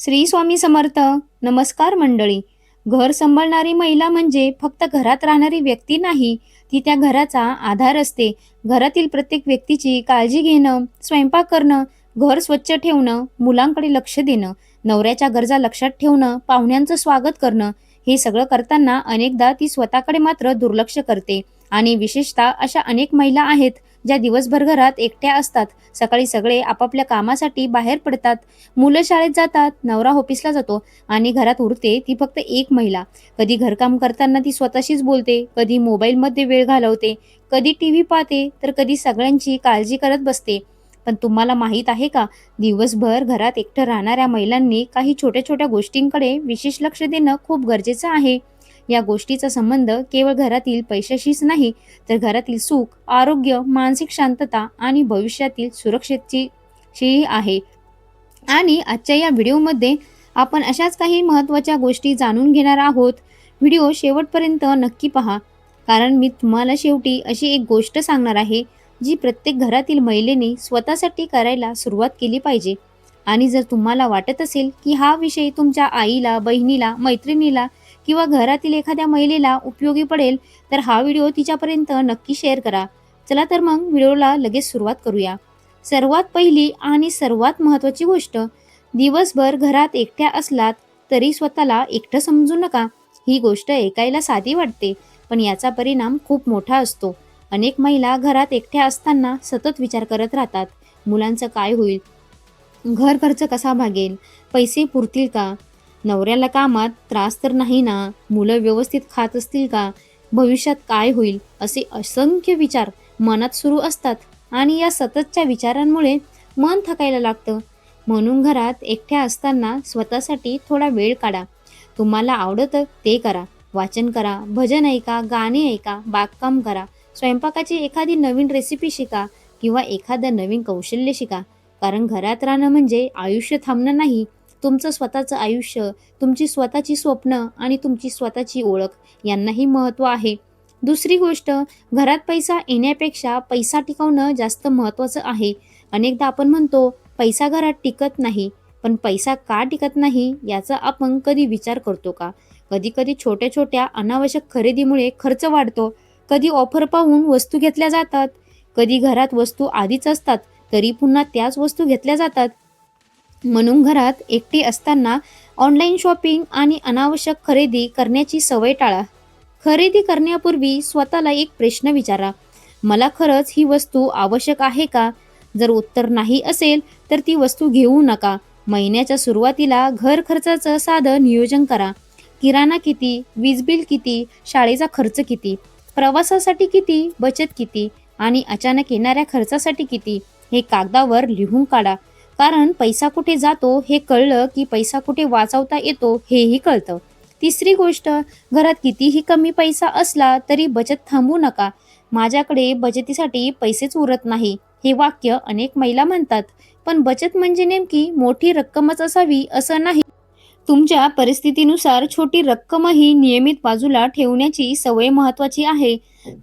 श्री स्वामी समर्थ. नमस्कार मंडळी. घर सांभाळणारी महिला म्हणजे फक्त घरात राहणारी व्यक्ती नाही, ती त्या घराचा आधार असते. घरातील प्रत्येक व्यक्तीची काळजी घेणं, स्वयंपाक करणं, घर स्वच्छ ठेवणं, मुलांकडे लक्ष देणं, नवऱ्याच्या गरजा लक्षात ठेवणं, पाहुण्यांचं स्वागत करणं, हे सगळं करताना अनेकदा ती स्वतःकडे मात्र दुर्लक्ष करते. आणि विशेषतः अशा अनेक महिला आहेत ज्या दिवसभर घरात एकट्या असतात. सकाळी सगळे आपापल्या कामासाठी बाहेर पडतात, मुलं शाळेत जातात, नवरा ऑफिसला जातो आणि घरात उरते ती फक्त एक महिला. कधी घरकाम करताना ती स्वतःशीच बोलते, कधी मोबाईलमध्ये वेळ घालवते, कधी टीव्ही पाहते, तर कधी सगळ्यांची काळजी करत बसते. पण तुम्हाला माहीत आहे का, दिवसभर घरात एकटं राहणाऱ्या महिलांनी काही छोट्या छोट्या गोष्टींकडे विशेष लक्ष देणं खूप गरजेचं आहे. या गोष्टीचा संबंध केवळ घरातील पैशाशीच नाही, तर घरातील सुख, आरोग्य, मानसिक शांतता आणि भविष्यातील सुरक्षेची आहे. आणि आजच्या या व्हिडिओमध्ये आपण अशाच काही महत्त्वाच्या गोष्टी जाणून घेणार आहोत. व्हिडिओ शेवटपर्यंत नक्की पहा, कारण मी तुम्हाला शेवटी अशी एक गोष्ट सांगणार आहे जी प्रत्येक घरातील महिलेने स्वतःसाठी करायला सुरुवात केली पाहिजे. आणि जर तुम्हाला वाटत असेल की हा विषय तुमच्या आईला, बहिणीला, मैत्रिणीला किंवा घरातील एखाद्या महिलेला उपयोगी पडेल, तर हा व्हिडिओ तिच्यापर्यंत नक्की शेअर करा. चला तर मग व्हिडिओला लगेच सुरुवात करूया. सर्वात पहिली आणि सर्वात महत्त्वाची गोष्ट, दिवसभर घरात एकट्या असलात तरी स्वतःला एकटं समजू नका. ही गोष्ट ऐकायला साधी वाटते, पण याचा परिणाम खूप मोठा असतो. अनेक महिला घरात एकट्या असताना सतत विचार करत राहतात. मुलांचं काय होईल, घर खर्च कसा भागेल, पैसे पुरतील का, नवऱ्याला कामात त्रास तर नाही ना, मुलं व्यवस्थित खात असतील का, भविष्यात काय होईल, असे असंख्य विचार मनात सुरू असतात. आणि या सततच्या विचारांमुळे मन थकायला लागतं. म्हणून घरात एकट्या असताना स्वतःसाठी थोडा वेळ काढा. तुम्हाला आवडतं ते करा. वाचन करा, भजन ऐका, गाणे ऐका, बागकाम करा, स्वयंपाकाची एखादी नवीन रेसिपी शिका किंवा एखादं नवीन कौशल्य शिका. कारण घरात राहणं म्हणजे आयुष्य थांबणं नाही. तुमचं स्वतःचं आयुष्य, तुमची स्वतःची स्वप्न आणि तुमची स्वतःची ओळख यांनाही महत्त्व आहे. दुसरी गोष्ट, घरात पैसा येण्यापेक्षा पैसा टिकवणं जास्त महत्त्वाचं आहे. अनेकदा आपण म्हणतो पैसा घरात टिकत नाही, पण पैसा का टिकत नाही याचा आपण कधी विचार करतो का? कधी कधी छोट्या छोट्या अनावश्यक खरेदीमुळे खर्च वाढतो. कधी ऑफर पाहून वस्तू घेतल्या जातात, कधी घरात वस्तू आधीच असतात तरी पुन्हा त्याच वस्तू घेतल्या जातात. म्हणून घरात एकटी असताना ऑनलाईन शॉपिंग आणि अनावश्यक खरेदी करण्याची सवय टाळा. खरेदी करण्यापूर्वी स्वतःला एक प्रश्न विचारा, मला खरंच ही वस्तू आवश्यक आहे का? जर उत्तर नाही असेल तर ती वस्तू घेऊ नका. महिन्याच्या सुरुवातीला घर खर्चाचं साधं नियोजन करा. किराणा किती, वीज बिल किती, शाळेचा खर्च किती, प्रवासासाठी किती, बचत किती आणि अचानक येणाऱ्या खर्चासाठी किती, हे कागदावर लिहून काढा. कारण पैसा कुठे जातो हे कळलं की पैसा कुठे वाचवता येतो हेही कळतं. तिसरी गोष्ट, घरात कितीही कमी पैसा असला तरी बचत थांबवू नका. माझ्याकडे बचतीसाठी पैसेच उरत नाही, हे वाक्य अनेक महिला म्हणतात. पण बचत म्हणजे नेमकी मोठी रक्कमच असावी असं नाही. तुमच्या परिस्थितीनुसार छोटी रक्कमही नियमित बाजूला ठेवण्याची सवय महत्त्वाची आहे.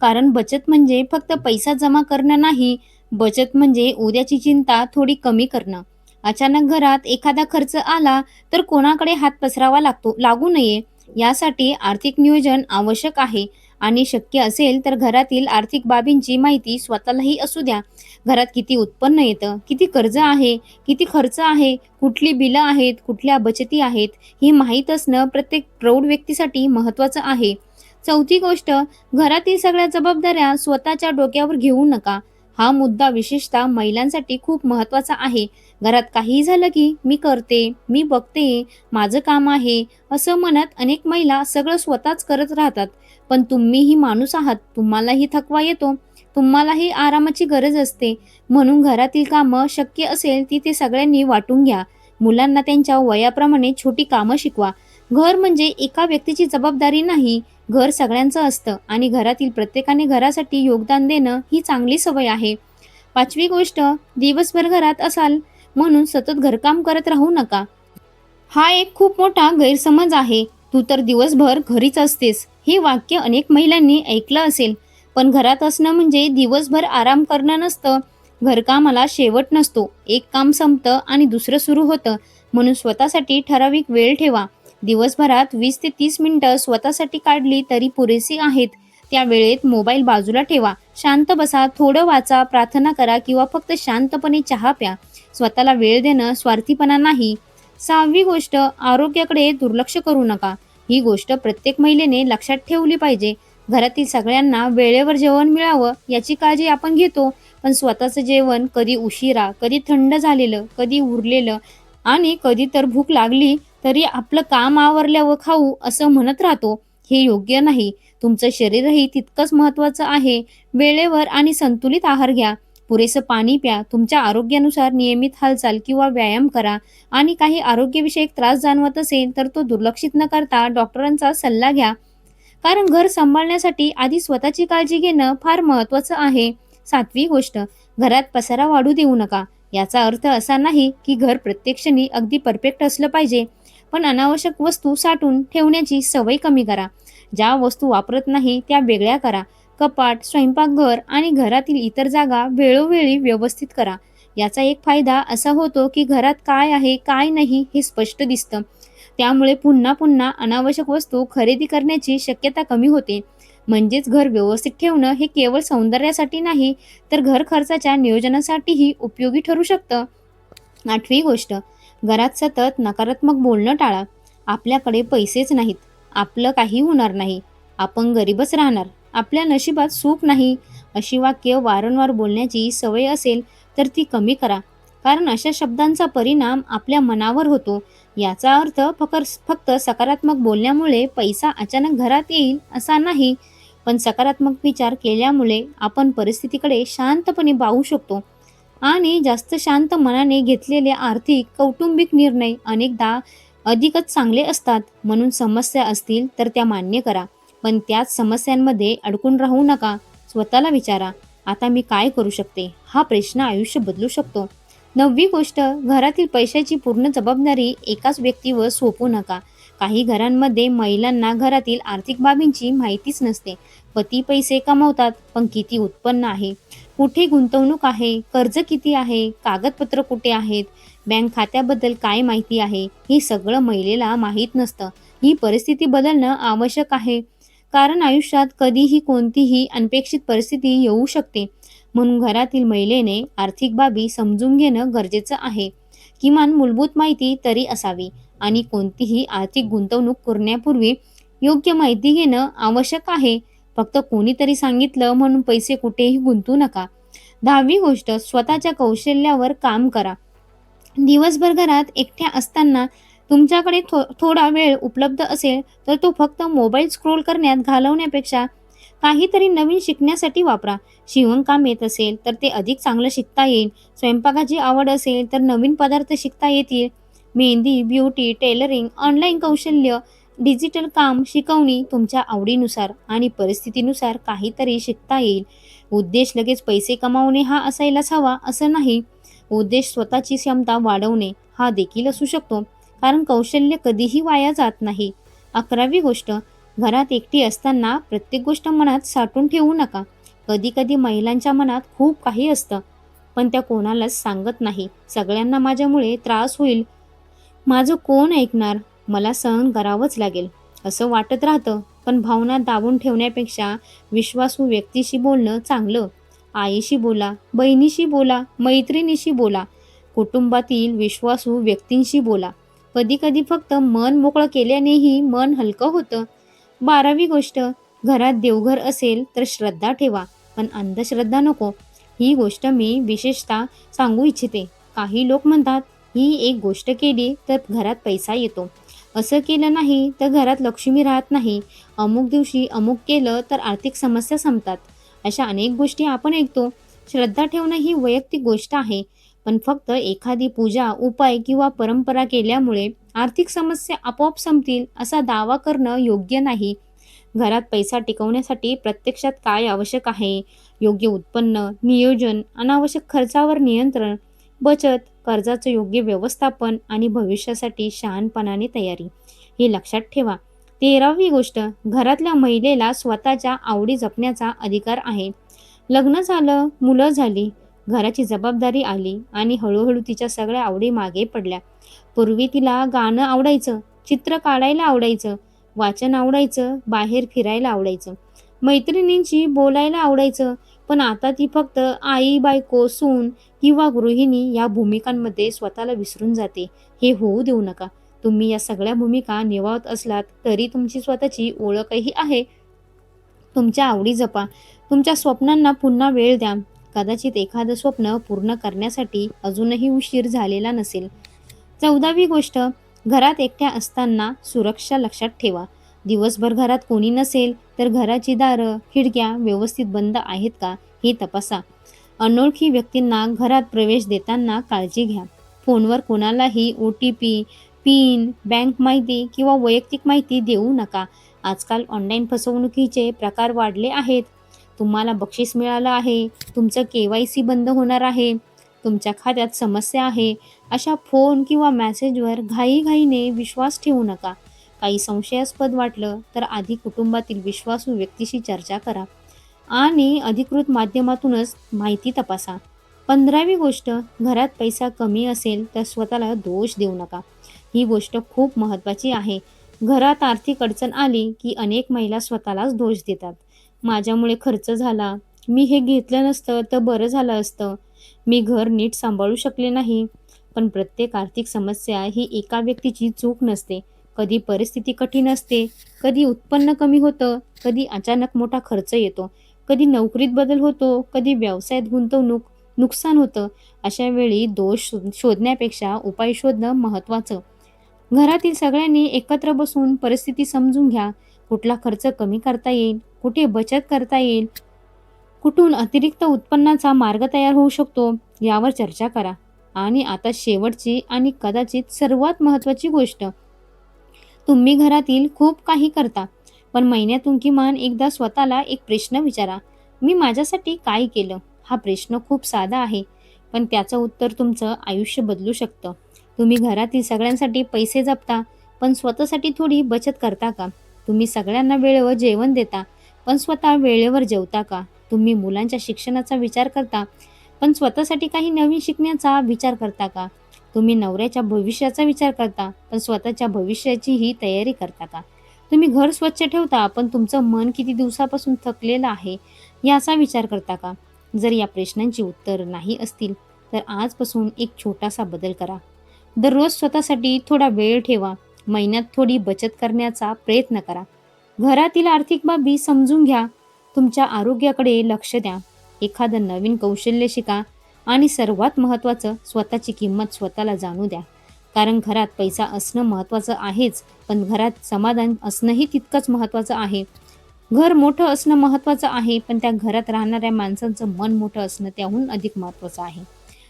कारण बचत म्हणजे फक्त पैसा जमा करणं नाही, बचत म्हणजे उद्याची चिंता थोडी कमी करणं. अचानक घरात एखादा खर्च आला तर कोणाकडे हात पसरावा लागू नये, यासाठी आर्थिक नियोजन आवश्यक आहे. आणि शक्य असेल तर घरातील आर्थिक बाबींची माहिती स्वतःलाही असू द्या. घरात किती उत्पन्न येतं, किती कर्ज आहे, किती खर्च आहे, कुठली बिलं आहेत, कुठल्या बचती आहेत, हे माहीत असणं प्रत्येक प्रौढ व्यक्तीसाठी महत्त्वाचं आहे. चौथी गोष्ट, घरातील सगळ्या जबाबदाऱ्या स्वतःच्या डोक्यावर घेऊ नका. हा मुद्दा विशेषतः महिलांसाठी खूप महत्त्वाचा आहे. घरात काहीही झालं की मी करते, मी बघते, माझं काम आहे, असं म्हणत अनेक महिला सगळं स्वतःच करत राहतात. पण तुम्हीही माणूस आहात, तुम्हालाही थकवा येतो, तुम्हालाही आरामाची गरज असते. म्हणून घरातील कामं शक्य असेल तिथे सगळ्यांनी वाटून घ्या. मुलांना त्यांच्या वयाप्रमाणे छोटी कामं शिकवा. घर म्हणजे एका व्यक्तीची जबाबदारी नाही, घर सगळ्यांचं असतं आणि घरातील प्रत्येकाने घरासाठी योगदान देणं ही चांगली सवय आहे. पाचवी गोष्ट, दिवसभर घरात असाल म्हणून सतत घरकाम करत राहू नका. हा एक खूप मोठा गैरसमज आहे. तू तर दिवसभर घरीच असतेस, हे वाक्य अनेक महिलांनी ऐकलं असेल. पण घरात असणं म्हणजे दिवसभर आराम करणं नसतं. घरकामाला शेवट नसतो. एक काम संपतं आणि दुसरं सुरू होतं. म्हणून स्वतःसाठी ठराविक वेळ ठेवा. दिवसभरात 20 ते 30 मिनिटं स्वतःसाठी काढली तरी पुरेशी आहेत. त्या वेळेत मोबाईल बाजूला ठेवा. शांत बसा, थोडं वाचा, प्रार्थना करा किंवा फक्त शांतपणे चहा प्या. स्वतःला वेळ देणं स्वार्थीपणा नाही. 6वी गोष्ट, आरोग्याकडे दुर्लक्ष करू नका. ही गोष्ट प्रत्येक महिलेने लक्षात ठेवली पाहिजे. घरातील सगळ्यांना वेळेवर जेवण मिळावं याची काळजी आपण घेतो, पण स्वतःचं जेवण कधी उशिरा, कधी थंड झालेलं, कधी उरलेलं आणि कधी तर भूक लागली तरी आपलं काम आवरल्यावर खाऊ असं म्हणत राहतो. हे योग्य नाही. तुमचं शरीरही तितकंच महत्त्वाचं आहे. वेळेवर आणि संतुलित आहार घ्या. पुरेसं पाणी प्या. तुमच्या आरोग्यानुसार नियमित हालचाल किंवा व्यायाम करा आणि काही आरोग्यविषयक त्रास जाणवत असेल तर तो दुर्लक्षित न करता डॉक्टरांचा सल्ला घ्या. कारण घर सांभाळण्यासाठी आधी स्वतःची काळजी घेणं फार महत्त्वाचं आहे. 7वी गोष्ट, घरात पसारा वाढू देऊ नका. याचा अर्थ असा नाही की घर प्रत्येक क्षणी अगदी परफेक्ट असलं पाहिजे, पण अनावश्यक वस्तू साठवून ठेवण्याची सवय कमी करा. ज्या वस्तू वापरत नाही त्या वेगळ्या करा. कपाट, स्वयंपाकघर आणि घरातील इतर जागा वेळोवेळी व्यवस्थित करा. याचा एक फायदा असा होतो की घरात काय आहे, काय नाही हे स्पष्ट दिसतं. त्यामुळे पुन्हा पुन्हा अनावश्यक वस्तू खरेदी करण्याची शक्यता कमी होते. म्हणजेच घर व्यवस्थित ठेवणं हे केवळ सौंदर्यासाठी नाही, तर घर खर्चाच्या नियोजनासाठीही उपयोगी ठरू शकतं. 8वी गोष्ट, घरात सतत नकारात्मक बोलणं टाळा. आपल्याकडे पैसेच नाहीत, आपलं काही होणार नाही, आपण गरीबच राहणार, आपल्या नशिबात सुख नाही, अशी वाक्य वारंवार बोलण्याची सवय असेल तर ती कमी करा. कारण अशा शब्दांचा परिणाम आपल्या मनावर होतो. याचा अर्थ फक्त सकारात्मक बोलण्यामुळे पैसा अचानक घरात येईल असा नाही, पण सकारात्मक विचार केल्यामुळे आपण परिस्थितीकडे शांतपणे पाहू शकतो आणि जास्त शांत मनाने घेतलेले आर्थिक, कौटुंबिक निर्णय अनेकदा अधिकच चांगले असतात. म्हणून समस्या असतील तर त्या मान्य करा, पण त्याच समस्यांमध्ये अडकून राहू नका. स्वतःला विचारा, आता मी काय करू शकते? हा प्रश्न आयुष्य बदलू शकतो. 9वी गोष्ट, घरातील पैशाची पूर्ण जबाबदारी एकाच व्यक्तीवर सोपवू नका. काही घरांमध्ये महिलांना घरातील आर्थिक बाबींची माहितीच नसते. पती पैसे कमवतात, पण किती उत्पन्न आहे, कुठे गुंतवणूक आहे, कर्ज किती आहे, कागदपत्र कुठे आहेत, बँक खात्याबद्दल काय माहिती आहे, हे सगळं महिलेला माहीत नसतं. ही परिस्थिती बदलणं आवश्यक आहे, कारण आयुष्यात कधीही कोणतीही अनपेक्षित परिस्थिती येऊ शकते. म्हणून घरातील महिलेने आर्थिक बाबी समजून घेणं गरजेचं आहे. किमान मूलभूत माहिती तरी असावी आणि कोणतीही आर्थिक गुंतवणूक करण्यापूर्वी योग्य माहिती घेणं आवश्यक आहे. फक्त कोणीतरी सांगितलं म्हणून पैसे कुठेही गुंतवू नका. 10वी गोष्ट, स्वतःच्या कौशल्यावर काम करा. दिवसभर घरात एकट्या असताना तुमच्याकडे थोडा वेळ उपलब्ध असेल तर तो फक्त मोबाईल स्क्रोल करण्यात घालवण्यापेक्षा काहीतरी नवीन शिकण्यासाठी वापरा. शिवणकाम येत असेल तर ते अधिक चांगलं शिकता येईल. स्वयंपाकाची आवड असेल तर नवीन पदार्थ शिकता येतील. मेहंदी, ब्युटी, टेलरिंग, ऑनलाईन कौशल्य, डिजिटल काम, शिकवणी तुमच्या आवडीनुसार आणि परिस्थितीनुसार काहीतरी शिकता येईल. उद्देश लगेच पैसे कमावणे हा असायलाच हवा असं नाही. उद्देश स्वतःची क्षमता वाढवणे हा देखील असू शकतो, कारण कौशल्य कधीही वाया जात नाही. 11वी गोष्ट, घरात एकटी असताना प्रत्येक गोष्ट मनात साठवून ठेवू नका. कधी कधी महिलांच्या मनात खूप काही असतं, पण त्या कोणालाच सांगत नाही. सगळ्यांना माझ्यामुळे त्रास होईल, माझं कोण ऐकणार, मला सहन करावंच लागेल असं वाटत राहतं. पण भावना दाबून ठेवण्यापेक्षा विश्वासू व्यक्तीशी बोलणं चांगलं. आईशी बोला, बहिणीशी बोला, मैत्रिणीशी बोला, कुटुंबातील विश्वासू व्यक्तींशी बोला. कधी कधी फक्त मन मोकळं केल्यानेही मन हलकं होतं. 12वी गोष्ट, घरात देवघर असेल तर श्रद्धा ठेवा, पण अंधश्रद्धा नको. ही गोष्ट मी विशेषतः सांगू इच्छिते. काही लोक म्हणतात, ही एक गोष्ट केली तर घरात पैसा येतो, असं केलं नाही तर घरात लक्ष्मी राहत नाही, अमुक दिवशी अमुक केलं तर आर्थिक समस्या संपतात. अशा अनेक गोष्टी आपण ऐकतो. श्रद्धा ठेवणं ही वैयक्तिक गोष्ट आहे, पण फक्त एखादी पूजा, उपाय किंवा परंपरा केल्यामुळे आर्थिक समस्या आपोआप संपतील असा दावा करणं योग्य नाही. घरात पैसा टिकवण्यासाठी प्रत्यक्षात काय आवश्यक आहे? योग्य उत्पन्न, नियोजन, अनावश्यक खर्चावर नियंत्रण, बचत, कर्जाचं योग्य व्यवस्थापन आणि भविष्यासाठी शहाणपणाने तयारी, हे लक्षात ठेवा. 13वी गोष्ट, घरातल्या महिलेला स्वतःच्या आवडी जपण्याचा अधिकार आहे. लग्न झालं, मुलं झाली, घराची जबाबदारी आली आणि हळूहळू तिच्या सगळ्या आवडी मागे पडल्या, पूर्वी तिला गाणं आवडायचं, चित्र काढायला आवडायचं, वाचन आवडायचं, बाहेर फिरायला आवडायचं, मैत्रिणींशी बोलायला आवडायचं. पण आता ती फक्त आई, बायको, सून किंवा गृहिणी या भूमिकांमध्ये स्वतःला विसरून जाते. हे होऊ देऊ नका. तुम्ही या सगळ्या भूमिका निभावत असलात तरी तुमची स्वतःची ओळखही आहे. तुमच्या आवडी जपा. तुमच्या स्वप्नांना पुन्हा वेळ द्या. कदाचित एखादं स्वप्न पूर्ण करण्यासाठी अजूनही उशीर झालेला नसेल. 14वी गोष्ट, घरात एकट्या असताना सुरक्षा लक्षात ठेवा. दिवसभर घरात कोणी नसेल तर घराची दारं, खिडक्या व्यवस्थित बंद आहेत का हे तपासा. अनोळखी व्यक्तींना घरात प्रवेश देताना काळजी घ्या. फोनवर कोणालाही OTP, पिन, बँक माहिती किंवा वैयक्तिक माहिती देऊ नका. आजकाल ऑनलाईन फसवणुकीचे प्रकार वाढले आहेत. तुम्हाला बक्षीस मिळालं आहे, तुमचं KYC बंद होणार आहे, तुमच्या खात्यात समस्या आहे, अशा फोन किंवा मेसेजवर घाईघाईने विश्वास ठेवू नका. काही संशयास्पद वाटलं तर आधी कुटुंबातील विश्वासू व्यक्तीशी चर्चा करा आणि अधिकृत माध्यमातूनच माहिती तपासा. 15वी गोष्ट, घरात पैसा कमी असेल तर स्वतःला दोष देऊ नका. ही गोष्ट खूप महत्त्वाची आहे. घरात आर्थिक अडचण आली की अनेक महिला स्वतःलाच दोष देतात. माझ्यामुळे खर्च झाला, मी हे घेतलं नसतं तर बरं झालं असतं, मी घर नीट सांभाळू शकले नाही. पण प्रत्येक आर्थिक समस्या ही एका व्यक्तीची चूक नसते. कधी परिस्थिती कठीण असते, कधी उत्पन्न कमी होतं, कधी अचानक मोठा खर्च येतो, कधी नोकरीत बदल होतो, कधी व्यवसायात गुंतवणूक नुकसान होतं. अशा वेळी दोष शोधण्यापेक्षा उपाय शोधणं महत्त्वाचं. घरातील सगळ्यांनी एकत्र बसून परिस्थिती समजून घ्या. कुठला खर्च कमी करता येईल, कुठे बचत करता येईल, कुठून अतिरिक्त उत्पन्नाचा मार्ग तयार होऊ शकतो यावर चर्चा करा. आणि आता शेवटची आणि कदाचित सर्वात महत्त्वाची गोष्ट, तुम्ही घरातील खूप काही करता, पण महिन्यातून किमान एकदा स्वतःला एक प्रश्न विचारा, मी माझ्यासाठी काय केलं? हा प्रश्न खूप साधा आहे, पण त्याचं उत्तर तुमचं आयुष्य बदलू शकतं. तुम्ही घरातील सगळ्यांसाठी पैसे जपता, पण स्वतःसाठी थोडी बचत करता का? तुम्ही सगळ्यांना वेळेवर जेवण देता, पण स्वतः वेळेवर जेवता का? तुम्ही मुलांच्या शिक्षणाचा विचार करता, पण स्वतःसाठी काही नवीन शिकण्याचा विचार करता का? तुम्ही नवऱ्याच्या भविष्याचा विचार करता, पण स्वतःच्या भविष्याचीही तयारी करता का? तुम्ही घर स्वच्छ ठेवता, पण तुमचं मन किती दिवसापासून थकलेलं आहे याचा विचार करता का? जर या प्रश्नांची उत्तर नाही असतील, तर आजपासून एक छोटासा बदल करा. दररोज स्वतःसाठी थोडा वेळ ठेवा. महिन्यात थोडी बचत करण्याचा प्रयत्न करा. घरातील आर्थिक बाबी समजून घ्या. तुमच्या आरोग्याकडे लक्ष द्या. एखादं नवीन कौशल्य शिका आणि सर्वात महत्त्वाचं, स्वतःची किंमत स्वतःला जाणू द्या. कारण घरात पैसा असणं महत्त्वाचं आहेच, पण घरात समाधान असणंही तितकंच महत्त्वाचं आहे. घर मोठं असणं महत्त्वाचं आहे, पण त्या घरात राहणाऱ्या माणसांचं मन मोठं असणं त्याहून अधिक महत्त्वाचं आहे.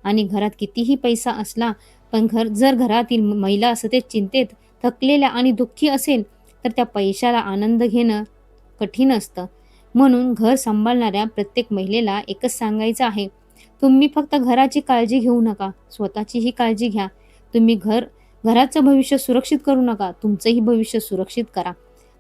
आणि घरात कितीही पैसा असला, पण जर घरातील महिला सतत चिंतेत, थकलेल्या आणि दुःखी असेल, तर त्या पैशाला आनंद घेणं कठीण असतं. म्हणून घर सांभाळणाऱ्या प्रत्येक महिलेला एकच सांगायचं आहे, तुम्ही फक्त घराची काळजी घेऊ नका, स्वतःचीही काळजी घ्या. तुम्ही घराचं भविष्य सुरक्षित करू नका, तुमचंही भविष्य सुरक्षित करा.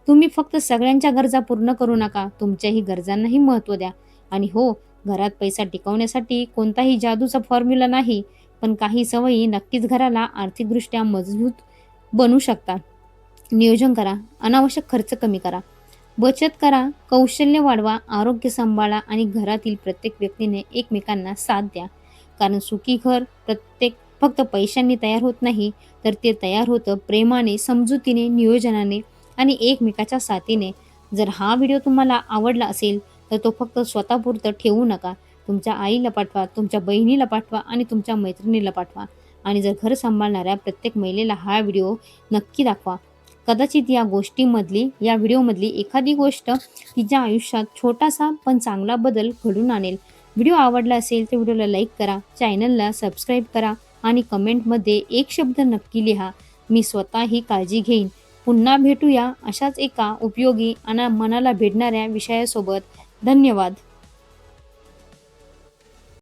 तुम्ही फक्त सगळ्यांच्या गरजा पूर्ण करू नका, तुमच्याही गरजांनाही महत्त्व द्या. आणि हो, घरात पैसा टिकवण्यासाठी कोणताही जादूचा फॉर्म्युला नाही, पण काही सवयी नक्कीच घराला आर्थिकदृष्ट्या मजबूत बनवू शकतात. नियोजन करा, अनावश्यक खर्च कमी करा, बचत करा, कौशल्य वाढवा, आरोग्य सांभाळा आणि घरातील प्रत्येक व्यक्तीने एकमेकांना साथ द्या. कारण सुखी घर फक्त पैशांनी तयार होत नाही, तर ते तयार होतं प्रेमाने, समजुतीने, नियोजनाने आणि एकमेकाच्या साथीने. जर हा व्हिडिओ तुम्हाला आवडला असेल तर तो फक्त स्वतःपुरतं ठेवू नका. तुमच्या आईला पाठवा, तुमच्या बहिणीला पाठवा आणि तुमच्या मैत्रिणीला पाठवा. आणि जर घर सांभाळणाऱ्या प्रत्येक महिलेला हा व्हिडिओ नक्की दाखवा. कदाचित या व्हिडिओमधली एखादी गोष्ट तिच्या आयुष्यात छोटासा पण चांगला बदल घडून आणेल. व्हिडिओ आवडला असेल तर व्हिडिओला लाईक करा, चॅनलला सबस्क्राईब करा आणि कमेंटमध्ये एक शब्द नक्की लिहा, मी स्वतः ही काळजी घेईन. पुन्हा भेटूया अशाच एका उपयोगी आणि मनाला भिडणाऱ्या विषयासोबत. धन्यवाद.